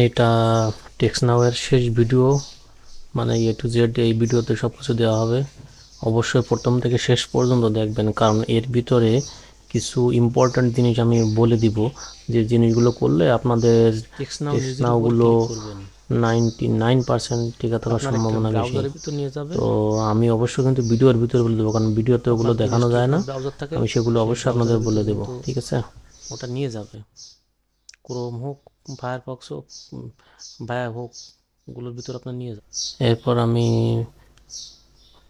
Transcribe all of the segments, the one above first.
এটা টেক্সট নাও এর শেষ ভিডিও, মানে এ টু জেড এই ভিডিওতে সব কিছু দেওয়া হবে। অবশ্যই প্রথম থেকে শেষ পর্যন্ত দেখবেন, কারণ এর ভিতরে কিছু ইম্পর্ট্যান্ট জিনিস আমি বলে দিব, যে জিনিসগুলো করলে আপনাদের টেক্সট নাওগুলো 99% টিকে থাকার সম্ভাবনা বেশি। তো আমি অবশ্যই কিন্তু ভিডিওর ভিতরে বলে দেবো, কারণ ভিডিওতে ওগুলো দেখানো যায় না। আমি সেগুলো অবশ্যই আপনাদের বলে দেবো, ঠিক আছে? ওটা নিয়ে যাবে, ক্রোম হোক, ফায়ারফক্স হোক, ভায়া হোক, ওগুলোর ভিতর আপনার নিয়ে যাবে। এরপর আমি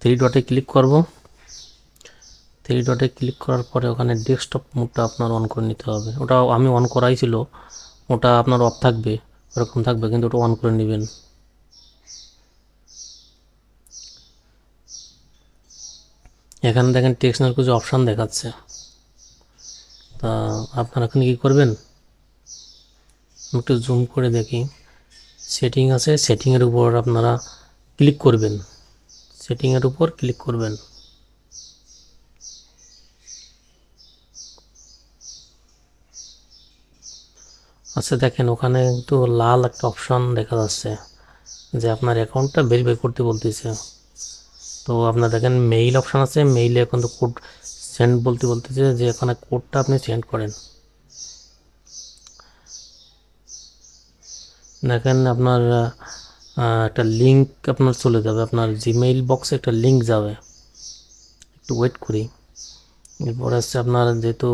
থ্রি ডটে ক্লিক করব। থ্রি ডটে ক্লিক করার পরে ওখানে ডেস্কটপ মোডটা আপনার অন করে নিতে হবে। ওটা আমি অন করাই ছিল, ওটা আপনার অফ থাকবে, ওরকম থাকবে, কিন্তু ওটা অন করে নেবেন। এখানে দেখেন টেক্সটের কিছু অপশান দেখাচ্ছে, তা আপনারা এখানে কী করবেন, একটু জুম করে দেখি। সেটিং আছে, সেটিংয়ের উপর আপনারা ক্লিক করবেন, সেটিংয়ের উপর ক্লিক করবেন। আচ্ছা দেখেন, ওখানে কিন্তু লাল একটা অপশন দেখা যাচ্ছে যে আপনার অ্যাকাউন্টটা ভেরিফাই করতে বলতেছে। তো আপনার দেখেন মেইল অপশান আছে, মেইলে এখন তো কোড সেন্ড বলতেছে যে এখানে কোডটা আপনি সেন্ড করেন। দেখেন আপনার একটা লিঙ্ক আপনার চলে যাবে, আপনার জিমেইল বক্সে একটা লিঙ্ক যাবে। একটু ওয়েট করি। এরপর আসছে আপনার, যেহেতু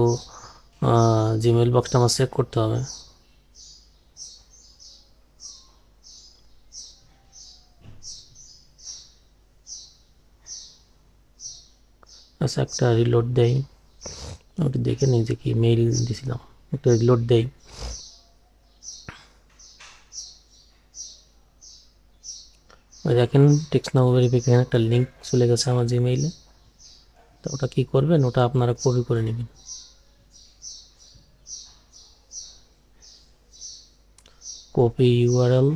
জিমেইল বক্সটা আমার চেক করতে হবে। আচ্ছা একটা রিলোড দেই, ওটা দেখে নিই যে কি মেইল দিয়েছিলাম। একটা রিলোড দেই। ওই দেখেন টেক্সট নাও ভেরিফিকেশন একটা লিঙ্ক চলে গেছে আমার জিমেইলে। তো ওটা কী করবেন, ওটা আপনারা কপি করে নেবেন। কপি ইউআরএল,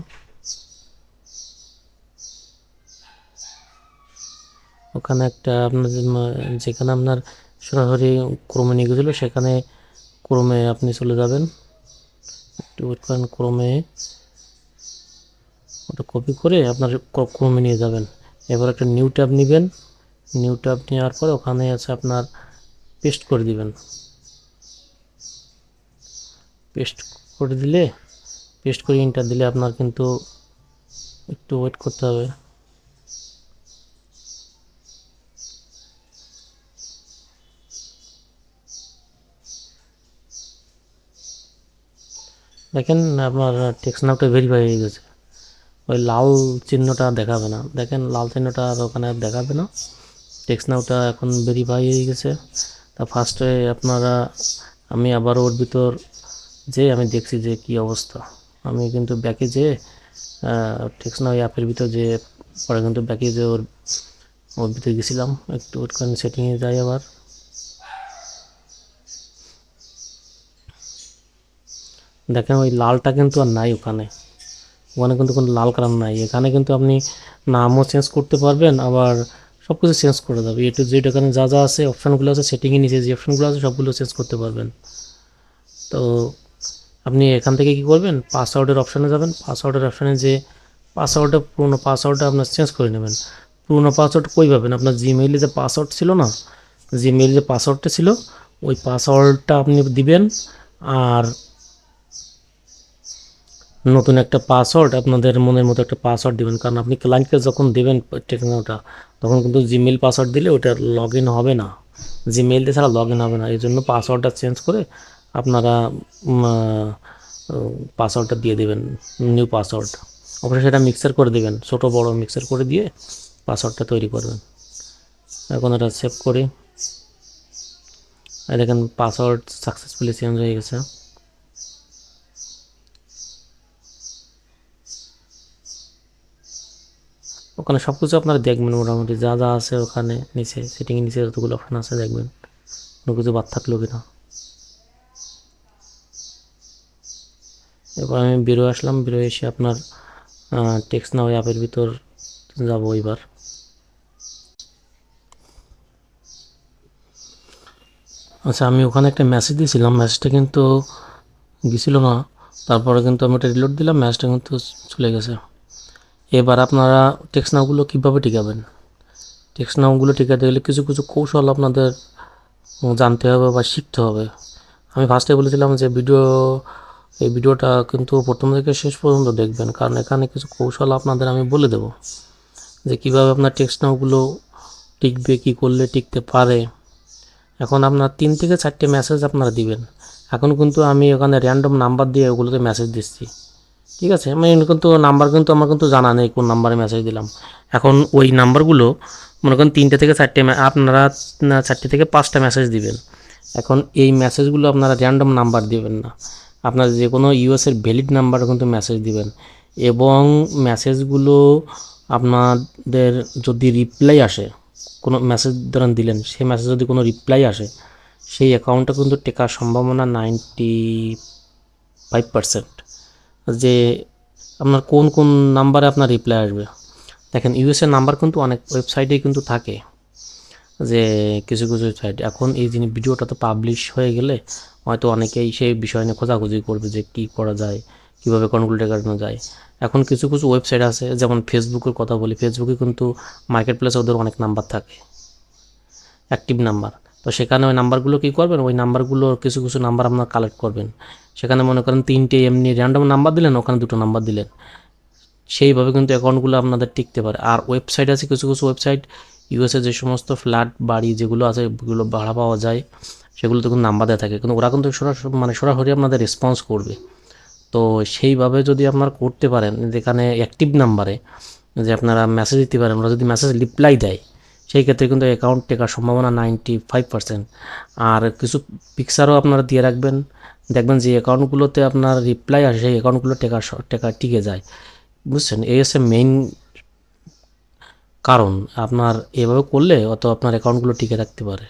ওখানে একটা আপনার যেখানে আপনার সরাসরি ক্রোমে নিয়ে গেছিলো, সেখানে ক্রোমে আপনি চলে যাবেন। একটু ওয়েট করেন, ক্রোমে ওটা কপি করে আপনার ক্রোমে নিয়ে যাবেন। এবার একটা নিউ ট্যাব নেবেন, নিউ ট্যাব নেওয়ার পরে ওখানে আছে আপনার পেস্ট করে দিবেন। পেস্ট করে দিলে, পেস্ট করে ইন্টার দিলে আপনার কিন্তু একটু ওয়েট করতে হবে। দেখেন আপনার টেক্সট নাওটা ভেরিফাই হয়ে গেছে। ওই লাল চিহ্নটা দেখাবে না, দেখেন লাল চিহ্নটা আর ওখানে দেখাবে না। টেক্সট নাওটা এখন ভেরিফাই হয়ে গেছে। তা ফার্স্টে আপনারা, আমি আবার ওর ভিতর যে আমি দেখছি যে কি অবস্থা। আমি কিন্তু ব্যাকে যে টেক্সট নাও অ্যাপের ভিতর যে পরে কিন্তু ব্যাকে যে ওর ওর ভিতরে গেছিলাম। একটু ওখানে সেটিংয়ে যাই আবার। দেখেন ওই লালটা কিন্তু আর নাই ওখানে, ওখানে কিন্তু কোনো লাল কালার নাই। এখানে কিন্তু আপনি নামও চেঞ্জ করতে পারবেন, আবার সব কিছু চেঞ্জ করে দেবে। এ টু জেড এখানে যা যা আছে অপশানগুলো আছে, সেটিংয়ে নিচে যে অপশানগুলো আছে সবগুলো চেঞ্জ করতে পারবেন। তো আপনি এখান থেকে কি করবেন, পাসওয়ার্ডের অপশানে যাবেন। পাসওয়ার্ডের অপশানে যে পাসওয়ার্ডটা, পুরোনো পাসওয়ার্ডটা আপনার চেঞ্জ করে নেবেন। পুরোনো পাসওয়ার্ড কই পাবেন, আপনার জিমেইলে যে পাসওয়ার্ড ছিল না, জিমেইলে যে পাসওয়ার্ডটা ছিল, ওই পাসওয়ার্ডটা আপনি দিবেন। আর নতুন একটা পাসওয়ার্ড, আপনাদের মনের মতো একটা পাসওয়ার্ড দেবেন, কারণ আপনি ক্লায়েন্টকে যখন দেবেন টেকনোটা, তখন কিন্তু জিমেইল পাসওয়ার্ড দিলে ওটা লগ ইন হবে না, জিমেইল দিয়ে ছাড়া লগ ইন হবে না। এই জন্য পাসওয়ার্ডটা চেঞ্জ করে আপনারা পাসওয়ার্ডটা দিয়ে দেবেন, নিউ পাসওয়ার্ড। অবশ্যই সেটা মিক্সার করে দেবেন, ছোটো বড়ো মিক্সার করে দিয়ে পাসওয়ার্ডটা তৈরি করবেন। এখন এটা সেভ করি। দেখেন পাসওয়ার্ড সাকসেসফুলি চেঞ্জ হয়ে গেছে। ওখানে সব কিছু আপনারা দেখবেন, মোটামুটি যা যা আছে ওখানে নিচে সেটিংয়ের নিচে যতগুলো অপশান আছে দেখবেন, কোনো কিছু বাদ থাকলো কিনা। এবার আমি বেরোয় আসলাম, বেরোয় এসে আপনার টেক্সট নাও অ্যাপের ভিতর যাব এবার। আচ্ছা আমি ওখানে একটা মেসেজ দিয়েছিলাম, মেসেজটা কিন্তু গেছিল না। তারপরে কিন্তু আমি এটা রিলোড দিলাম, ম্যাচটা কিন্তু চলে গেছে। এবার আপনারা টেক্সট নামগুলো কীভাবে টিকাবেন, টেক্সট নামগুলো টিকাতে গেলে কিছু কিছু কৌশল আপনাদের জানতে হবে বা শিখতে হবে। আমি ফার্স্টে বলেছিলাম যে এই ভিডিওটা কিন্তু প্রথম থেকে শেষ পর্যন্ত দেখবেন, কারণ এখানে কিছু কৌশল আপনাদের আমি বলে দেব যে কীভাবে আপনার টেক্সট নামগুলো টিকবে, কী করলে টিকতে পারে। এখন আপনার 3 থেকে 4টে মেসেজ আপনারা দিবেন। এখন কিন্তু আমি ওখানে র্যান্ডম নাম্বার দিয়ে ওগুলোতে মেসেজ দিচ্ছি, ঠিক আছে। আমি কিন্তু নাম্বার কিন্তু আমার কিন্তু জানা নেই কোন নাম্বারে মেসেজ দিলাম। এখন ওই নাম্বারগুলো মনে করেন 3টে থেকে 4টে আপনারা 4টে থেকে 5টা মেসেজ দিবেন। এখন এই মেসেজগুলো আপনারা র্যান্ডম নাম্বার দিবেন না, আপনার যে কোনো ইউএসের ভ্যালিড নাম্বার কিন্তু মেসেজ দিবেন। এবং মেসেজগুলো আপনাদের যদি রিপ্লাই আসে, কোনো মেসেজ ধরেন দিলেন, সেই মেসেজ যদি কোনো রিপ্লাই আসে, সেই অ্যাকাউন্টটা কিন্তু টেকার সম্ভাবনা 95%। যে আপনার কোন কোন নাম্বারে আপনার রিপ্লাই আসবে, দেখেন ইউএসএ নাম্বার কিন্তু অনেক ওয়েবসাইটেই কিন্তু থাকে, যে কিছু কিছু ওয়েবসাইট। এখন এই জিনিস ভিডিওটা তো পাবলিশ হয়ে গেলে হয়তো অনেকেই সেই বিষয় নিয়ে খোঁজাখুঁজি করবে যে কী করা যায়, কীভাবে অ্যাকাউন্টগুলো টেকানো যায়। এখন কিছু কিছু ওয়েবসাইট আছে, যেমন ফেসবুকের কথা বলি, ফেসবুকে কিন্তু মার্কেট প্লেসে ওদের অনেক নাম্বার থাকে, অ্যাক্টিভ নাম্বার। তো সেখানে ওই নাম্বারগুলো কী করবেন, ওই নাম্বারগুলো কিছু কিছু নাম্বার আপনার কালেক্ট করবেন। সেখানে মনে করেন 3টে এমনি র্যান্ডম নাম্বার দিলেন, ওখানে 2টো নাম্বার দিলেন, সেইভাবে কিন্তু অ্যাকাউন্টগুলো আপনাদের টিকতে পারে। আর ওয়েবসাইট আছে কিছু কিছু ওয়েবসাইট, ইউএসএ যে সমস্ত ফ্ল্যাট বাড়ি যেগুলো আছে, যেগুলো ভাড়া পাওয়া যায়, সেগুলোতে কিন্তু নাম্বার দেওয়া থাকে, কিন্তু ওরা কিন্তু সরাসরি আপনাদের রেসপন্স করবে। তো সেইভাবে যদি আপনারা করতে পারেন, যেখানে অ্যাক্টিভ নাম্বারে যে আপনারা মেসেজ দিতে পারেন, ওরা যদি মেসেজ রিপ্লাই দেয়, সেই ক্ষেত্রে কিন্তু অ্যাকাউন্ট টেকার সম্ভাবনা 95%। আর কিছু পিকচারও আপনারা দিয়ে রাখবেন, দেখবেন যে অ্যাকাউন্টগুলোতে আপনার রিপ্লাই আসে, সেই অ্যাকাউন্টগুলো টেকা টিকে যায়, বুঝছেন। এই হচ্ছে মেইন কারণ। আপনার এভাবে করলে অত আপনার অ্যাকাউন্টগুলো টিকে থাকতে পারে।